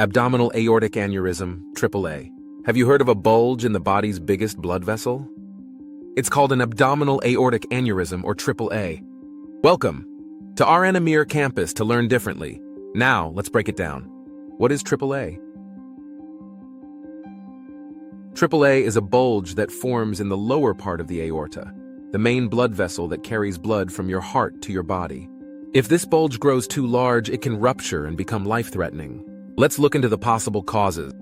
Abdominal Aortic Aneurysm, AAA. Have you heard of a bulge in the body's biggest blood vessel? It's called an Abdominal Aortic Aneurysm, or AAA. Welcome to our Anamir campus to learn differently. Now, let's break it down. What is AAA? AAA is a bulge that forms in the lower part of the aorta, the main blood vessel that carries blood from your heart to your body. If this bulge grows too large, it can rupture and become life-threatening. Let's look into the possible causes.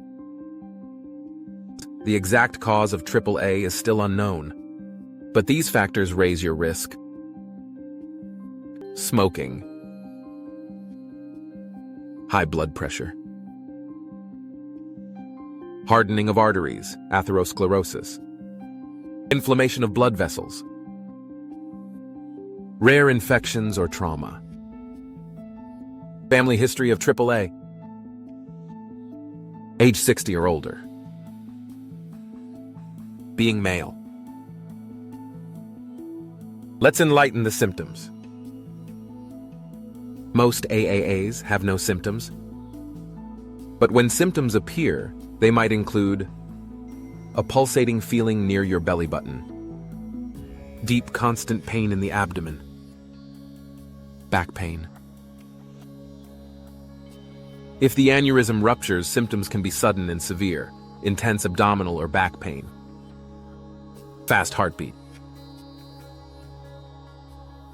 The exact cause of AAA is still unknown, but these factors raise your risk. Smoking, high blood pressure, hardening of arteries, atherosclerosis, inflammation of blood vessels, rare infections or trauma, family history of AAA, age 60 or older, being male. Let's enlighten the symptoms. Most AAAs have no symptoms, but when symptoms appear, they might include a pulsating feeling near your belly button, deep constant pain in the abdomen, back pain. If the aneurysm ruptures, symptoms can be sudden and severe, intense abdominal or back pain, fast heartbeat,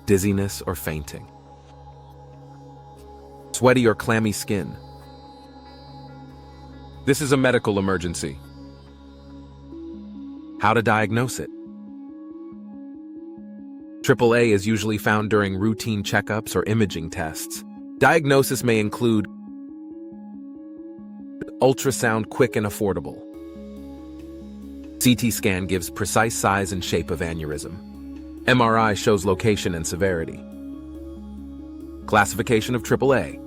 dizziness or fainting, sweaty or clammy skin. This is a medical emergency. How to diagnose it? AAA is usually found during routine checkups or imaging tests. Diagnosis may include ultrasound, quick and affordable. CT scan gives precise size and shape of aneurysm. MRI shows location and severity. Classification of AAA.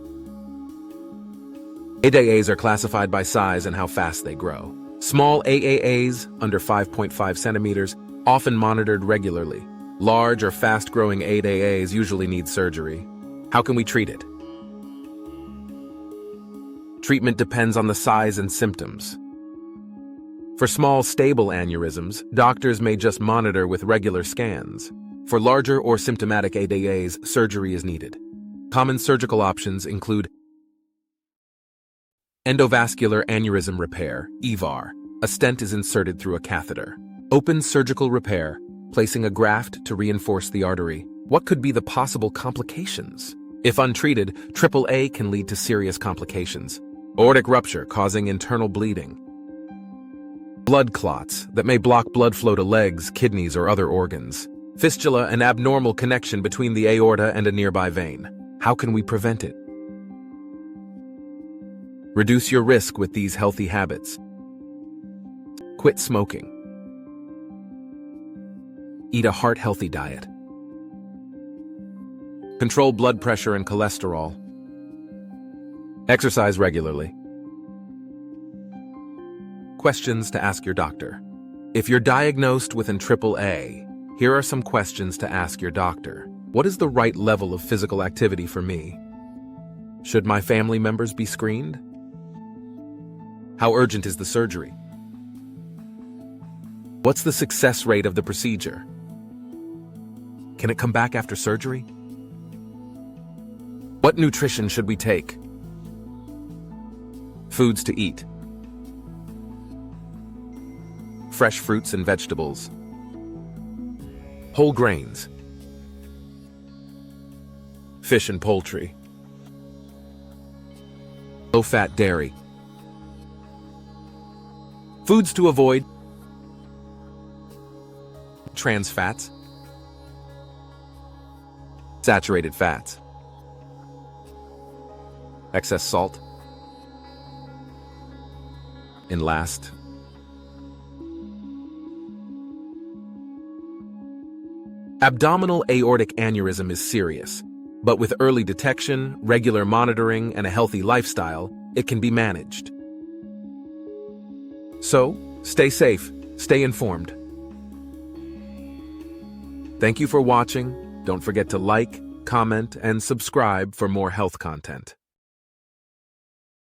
AAAs are classified by size and how fast they grow. Small AAAs, under 5.5 centimeters, often monitored regularly. Large or fast-growing AAAs usually need surgery. How can we treat it? Treatment depends on the size and symptoms. For small, stable aneurysms, doctors may just monitor with regular scans. For larger or symptomatic AAAs, surgery is needed. Common surgical options include endovascular aneurysm repair, EVAR. A stent is inserted through a catheter. Open surgical repair, placing a graft to reinforce the artery. What could be the possible complications? If untreated, AAA can lead to serious complications. Aortic rupture causing internal bleeding. Blood clots that may block blood flow to legs, kidneys, or other organs. Fistula, an abnormal connection between the aorta and a nearby vein. How can we prevent it? Reduce your risk with these healthy habits. Quit smoking. Eat a heart-healthy diet. Control blood pressure and cholesterol. Exercise regularly. Questions to ask your doctor. If you're diagnosed with an AAA, here are some questions to ask your doctor. What is the right level of physical activity for me? Should my family members be screened? How urgent is the surgery? What's the success rate of the procedure? Can it come back after surgery? What nutrition should we take? Foods to eat. Fresh fruits and vegetables. Whole grains. Fish and poultry. Low-fat dairy. Foods to avoid. Trans fats. Saturated fats. Excess salt. And last, abdominal aortic aneurysm is serious, but with early detection, regular monitoring, and a healthy lifestyle, it can be managed. So, stay safe, stay informed. Thank you for watching. Don't forget to like, comment, and subscribe for more health content.